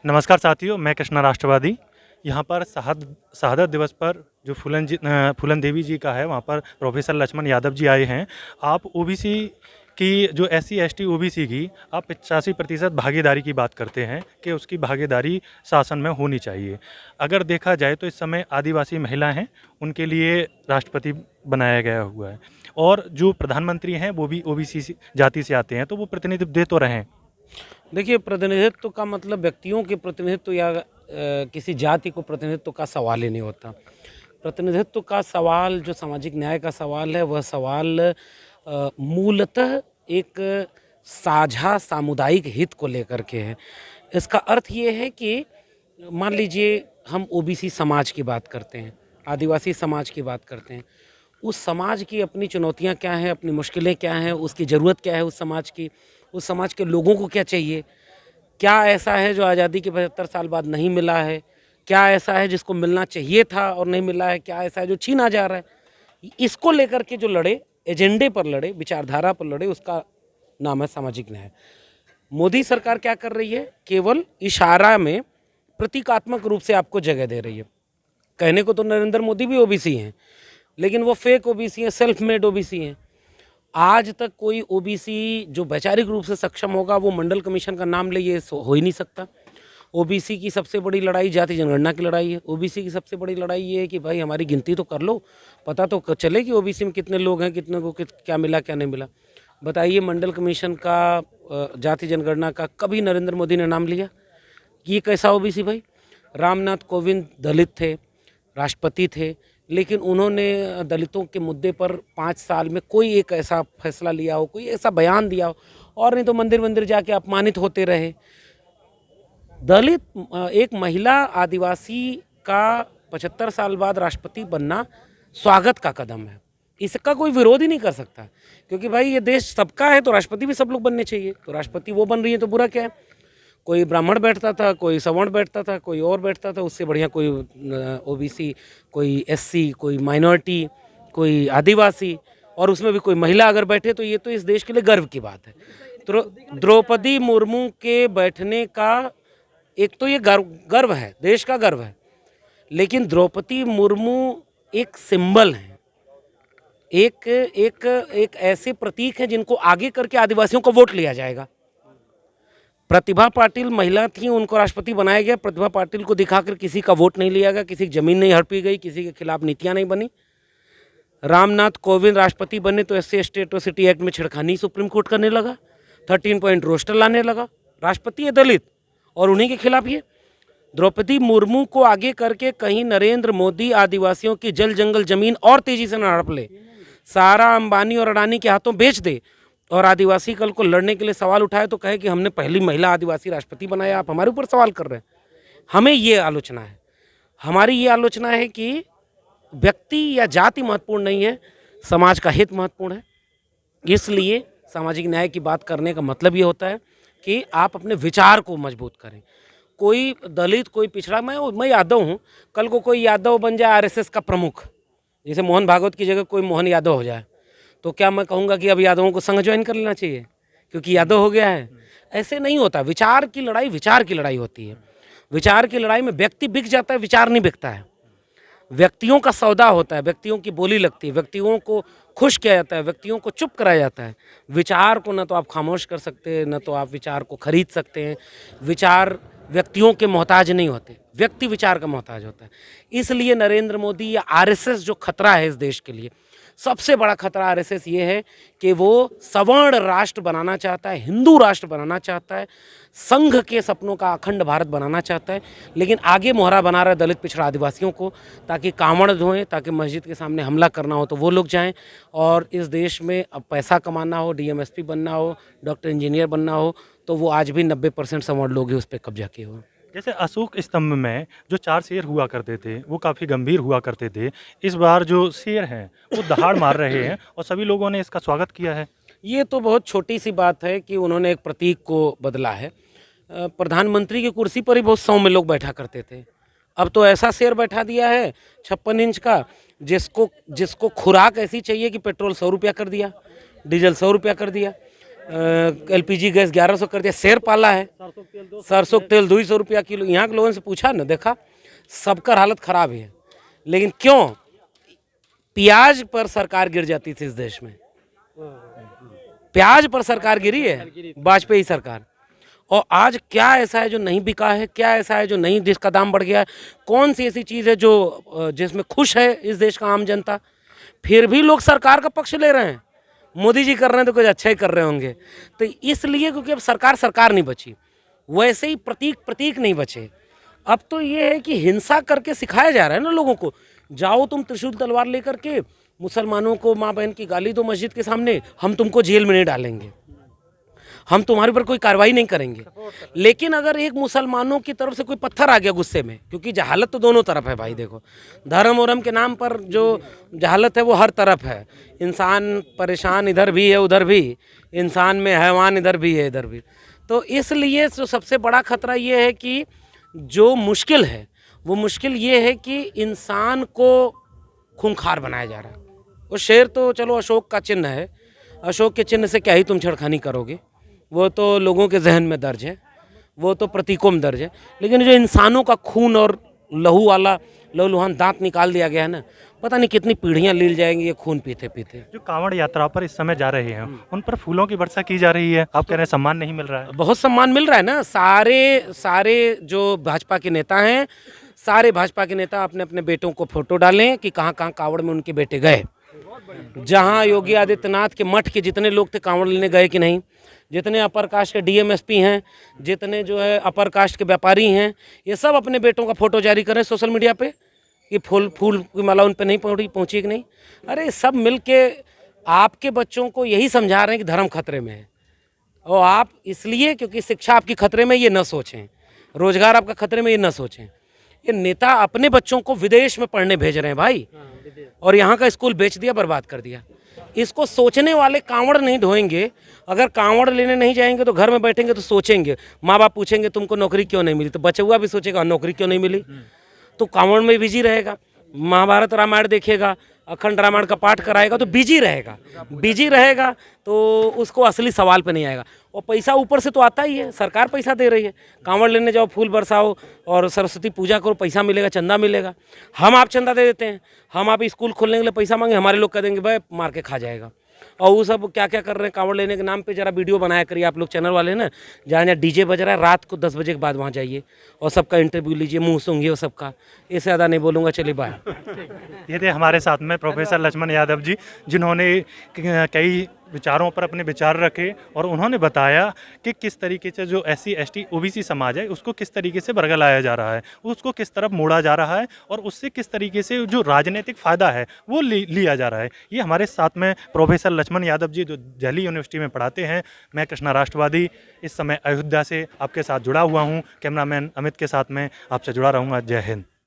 नमस्कार साथियों, मैं कृष्णा राष्ट्रवादी। यहाँ पर शहादत दिवस पर जो फूलन देवी जी का है, वहाँ पर प्रोफेसर लक्ष्मण यादव जी आए हैं। आप ओबीसी की जो एससी एसटी ओबीसी की आप 85% भागीदारी की बात करते हैं कि उसकी भागीदारी शासन में होनी चाहिए। अगर देखा जाए तो इस समय आदिवासी महिला हैं, उनके लिए राष्ट्रपति बनाया गया हुआ है और जो प्रधानमंत्री हैं वो भी ओबीसी जाति से आते हैं, तो वो प्रतिनिधित्व दे तो रहे हैं। देखिए, प्रतिनिधित्व का मतलब व्यक्तियों के प्रतिनिधित्व या किसी जाति को प्रतिनिधित्व का सवाल ही नहीं होता। प्रतिनिधित्व का सवाल, जो सामाजिक न्याय का सवाल है, वह सवाल मूलतः एक साझा सामुदायिक हित को लेकर के है। इसका अर्थ ये है कि मान लीजिए हम ओबीसी समाज की बात करते हैं, आदिवासी समाज की बात करते हैं। उस समाज की अपनी चुनौतियाँ क्या हैं, अपनी मुश्किलें क्या हैं, उसकी ज़रूरत क्या है उस समाज की, उस समाज के लोगों को क्या चाहिए, क्या ऐसा है जो आज़ादी के 75 साल बाद नहीं मिला है, क्या ऐसा है जिसको मिलना चाहिए था और नहीं मिला है, क्या ऐसा है जो छीना जा रहा है। इसको लेकर के जो लड़े, एजेंडे पर लड़े, विचारधारा पर लड़े, उसका नाम है सामाजिक न्याय। मोदी सरकार क्या कर रही है? केवल इशारा में प्रतीकात्मक रूप से आपको जगह दे रही है। कहने को तो नरेंद्र मोदी भी ओबीसी हैं, लेकिन वो फेक ओबीसी हैं, सेल्फ मेड ओबीसी हैं। आज तक कोई ओबीसी जो वैचारिक रूप से सक्षम होगा वो मंडल कमीशन का नाम ले, ये हो ही नहीं सकता। ओबीसी की सबसे बड़ी लड़ाई जाति जनगणना की लड़ाई है। ओबीसी की सबसे बड़ी लड़ाई ये है कि भाई हमारी गिनती तो कर लो, पता तो चले कि ओबीसी में कितने लोग हैं, कितने को क्या मिला क्या नहीं मिला। बताइए, मंडल कमीशन का जाति जनगणना का कभी नरेंद्र मोदी ने नाम लिया? ये कैसा ओबीसी भाई? रामनाथ कोविंद दलित थे, राष्ट्रपति थे, लेकिन उन्होंने दलितों के मुद्दे पर 5 साल में कोई एक ऐसा फैसला लिया हो, कोई ऐसा बयान दिया हो, और नहीं तो मंदिर मंदिर जाके अपमानित होते रहे। दलित एक महिला आदिवासी का 75 साल बाद राष्ट्रपति बनना स्वागत का कदम है। इसका कोई विरोध ही नहीं कर सकता, क्योंकि भाई ये देश सबका है, तो राष्ट्रपति भी सब लोग बनने चाहिए। तो राष्ट्रपति वो बन रही है तो बुरा क्या है? कोई ब्राह्मण बैठता था, कोई सवर्ण बैठता था, कोई और बैठता था, उससे बढ़िया कोई ओबीसी, कोई एससी, कोई माइनॉरिटी, कोई आदिवासी, और उसमें भी कोई महिला अगर बैठे तो ये तो इस देश के लिए गर्व की बात है। तो द्रौपदी मुर्मू के बैठने का एक तो ये गर्व है, देश का गर्व है, लेकिन द्रौपदी मुर्मू एक सिंबल है, एक एक एक ऐसे प्रतीक हैं जिनको आगे करके आदिवासियों को वोट लिया जाएगा। प्रतिभा पाटिल महिला थी, उनको राष्ट्रपति बनाया गया। प्रतिभा पाटिल को दिखाकर किसी का वोट नहीं लिया गया, किसी की जमीन नहीं हड़पी गई, किसी के खिलाफ नीतियां नहीं बनी। रामनाथ कोविंद राष्ट्रपति बने तो एससी एसटी एट्रोसिटी एक्ट में छिड़खानी सुप्रीम कोर्ट करने लगा, 13 पॉइंट रोस्टर लाने लगा। राष्ट्रपति है दलित और उन्हीं के खिलाफ ये। द्रौपदी मुर्मू को आगे करके कहीं नरेंद्र मोदी आदिवासियों की जल जंगल जमीन और तेजी से न हड़प ले, सारा अंबानी और अडानी के हाथों बेच दे, और आदिवासी कल को लड़ने के लिए सवाल उठाए तो कहे कि हमने पहली महिला आदिवासी राष्ट्रपति बनाया, आप हमारे ऊपर सवाल कर रहे हैं। हमें ये आलोचना है, हमारी ये आलोचना है कि व्यक्ति या जाति महत्वपूर्ण नहीं है, समाज का हित महत्वपूर्ण है। इसलिए सामाजिक न्याय की बात करने का मतलब ये होता है कि आप अपने विचार को मजबूत करें। कोई दलित, कोई पिछड़ा, मैं यादव हूँ, कल को कोई यादव बन जाए आरएसएस का प्रमुख, जैसे मोहन भागवत की जगह कोई मोहन यादव हो जाए, तो क्या मैं कहूँगा कि अब यादवों को संघ ज्वाइन कर लेना चाहिए क्योंकि यादव हो गया है? ऐसे नहीं होता। विचार की लड़ाई विचार की लड़ाई होती है। विचार की लड़ाई में व्यक्ति बिक जाता है, विचार नहीं बिकता है। व्यक्तियों का सौदा होता है, व्यक्तियों की बोली लगती है, व्यक्तियों को खुश किया जाता है, व्यक्तियों को चुप कराया जाता है। विचार को न तो आप खामोश कर सकते हैं, न तो आप विचार को खरीद सकते हैं। विचार व्यक्तियों के मोहताज नहीं होते, व्यक्ति विचार का मोहताज होता है। इसलिए नरेंद्र मोदी या आरएसएस जो खतरा है इस देश के लिए, सबसे बड़ा खतरा आरएसएस ये है कि वो सवर्ण राष्ट्र बनाना चाहता है, हिंदू राष्ट्र बनाना चाहता है, संघ के सपनों का अखंड भारत बनाना चाहता है, लेकिन आगे मोहरा बना रहा है दलित पिछड़ा आदिवासियों को, ताकि कांवड़ धोएं, ताकि मस्जिद के सामने हमला करना हो तो वो लोग जाएं, और इस देश में अब पैसा कमाना हो, डीएमएसपी बनना हो, डॉक्टर इंजीनियर बनना हो, तो वो आज भी 90% सवर्ण लोग ही उस पर कब्जा किए हुए। जैसे अशोक स्तंभ में जो 4 शेर हुआ करते थे वो काफ़ी गंभीर हुआ करते थे, इस बार जो शेर हैं वो दहाड़ मार रहे हैं और सभी लोगों ने इसका स्वागत किया है। ये तो बहुत छोटी सी बात है कि उन्होंने एक प्रतीक को बदला है। प्रधानमंत्री की कुर्सी पर ही बहुत 100 में लोग बैठा करते थे, अब तो ऐसा शेर बैठा दिया है 56 इंच का, जिसको खुराक ऐसी चाहिए कि पेट्रोल 100 रुपया कर दिया, डीजल 100 रुपया कर दिया। LPG गैस 1100 कर दिया, शेर पाला है, सरसों तेल 200 रुपया किलो। यहाँ के लोगों से पूछा ना, देखा सबका हालत खराब है। लेकिन क्यों? प्याज पर सरकार गिर जाती थी इस देश में, प्याज पर सरकार गिरी है, वाजपेयी सरकार। और आज क्या ऐसा है जो नहीं बिका है? क्या ऐसा है जो नहीं, जिसका दाम बढ़ गया है? कौन सी ऐसी चीज़ है जो जिसमें खुश है इस देश का आम जनता? फिर भी लोग सरकार का पक्ष ले रहे हैं। मोदी जी कर रहे हैं तो कुछ अच्छा ही कर रहे होंगे। तो इसलिए क्योंकि अब सरकार नहीं बची, वैसे ही प्रतीक नहीं बचे। अब तो ये है कि हिंसा करके सिखाया जा रहा है ना लोगों को। जाओ तुम त्रिशूल तलवार लेकर के मुसलमानों को माँ बहन की गाली दो मस्जिद के सामने, हम तुमको जेल में नहीं डालेंगे, हम तुम्हारे पर कोई कार्रवाई नहीं करेंगे। लेकिन अगर एक मुसलमानों की तरफ से कोई पत्थर आ गया गुस्से में, क्योंकि जहालत तो दोनों तरफ है भाई, देखो धर्म और के नाम पर जो जहालत है वो हर तरफ है। इंसान परेशान इधर भी है उधर भी, इंसान में हैवान इधर भी है इधर भी। तो इसलिए जो सबसे बड़ा खतरा ये है कि जो मुश्किल है वो मुश्किल ये है कि इंसान को खूंखार बनाया जा रहा है। वो शेर तो चलो अशोक का चिन्ह है, अशोक के चिन्ह से क्या ही तुम छेड़खानी करोगे, वो तो लोगों के जहन में दर्ज है, वो तो प्रतीकों में दर्ज है। लेकिन जो इंसानों का खून और लहू वाला लहूलुहान दांत निकाल दिया गया है ना, पता नहीं कितनी पीढ़ियां लील जाएंगी ये खून पीते पीते। जो कांवड़ यात्रा पर इस समय जा रहे हैं उन पर फूलों की वर्षा की जा रही है, आप कह रहे हैं सम्मान नहीं मिल रहा है? बहुत सम्मान मिल रहा है ना। सारे जो भाजपा के नेता हैं, सारे भाजपा के नेता अपने अपने बेटों को फोटो डालें कि कहाँ कहाँ कांवड़ में उनके बेटे गए। जहाँ योगी आदित्यनाथ के मठ के जितने लोग थे कांवड़ लेने गए कि नहीं, जितने अपर कास्ट के DMSP हैं, जितने जो है अपर कास्ट के व्यापारी हैं, ये सब अपने बेटों का फोटो जारी करें सोशल मीडिया पे कि फूल की माला उन पे नहीं पहुंची कि नहीं। अरे सब मिल के आपके बच्चों को यही समझा रहे हैं कि धर्म खतरे में है, और आप इसलिए क्योंकि शिक्षा आपकी खतरे में, ये न सोचें, रोजगार आपका खतरे में, ये न सोचें। ये नेता अपने बच्चों को विदेश में पढ़ने भेज रहे हैं भाई, और यहाँ का स्कूल बेच दिया, बर्बाद कर दिया। इसको सोचने वाले कांवड़ नहीं ढोएंगे। अगर कांवड़ लेने नहीं जाएंगे तो घर में बैठेंगे तो सोचेंगे, माँ बाप पूछेंगे तुमको नौकरी क्यों नहीं मिली, तो बच्चा हुआ भी सोचेगा नौकरी क्यों नहीं मिली। तो कांवड़ में बिजी रहेगा, महाभारत रामायण देखेगा, अखंड रामायण का पाठ कराएगा तो बिजी रहेगा तो उसको असली सवाल पे नहीं आएगा। और पैसा ऊपर से तो आता ही है, सरकार पैसा दे रही है। कांवड़ लेने जाओ, फूल बरसाओ और सरस्वती पूजा करो, पैसा मिलेगा, चंदा मिलेगा। हम आप चंदा दे देते हैं, हम आप स्कूल खोलने के लिए पैसा मांगे, हमारे लोग कह देंगे भाई मार के खा जाएगा। और वो सब क्या क्या कर रहे हैं कांवड़ लेने के नाम पे, जरा वीडियो बनाया करिए आप लोग चैनल वाले ना, जहाँ जहाँ DJ बज रहा है रात को 10 बजे के बाद वहाँ जाइए और सबका इंटरव्यू लीजिए, मुँह सूंघिए सबका। इससे ज़्यादा नहीं बोलूँगा, चलिए बाय। ये थे हमारे साथ में प्रोफेसर लक्ष्मण यादव जी, जिन्होंने कई विचारों पर अपने विचार रखे और उन्होंने बताया कि किस तरीके से जो SC ST OBC समाज है उसको किस तरीके से बरगलाया जा रहा है, उसको किस तरफ मोड़ा जा रहा है और उससे किस तरीके से जो राजनीतिक फ़ायदा है वो लिया जा रहा है। ये हमारे साथ में प्रोफेसर लक्ष्मण यादव जी जो दिल्ली यूनिवर्सिटी में पढ़ाते हैं। मैं कृष्णा राष्ट्रवादी इस समय अयोध्या से आपके साथ जुड़ा हुआ हूँ। कैमरामैन अमित के साथ में आपसे जुड़ा रहूँगा। जय हिंद।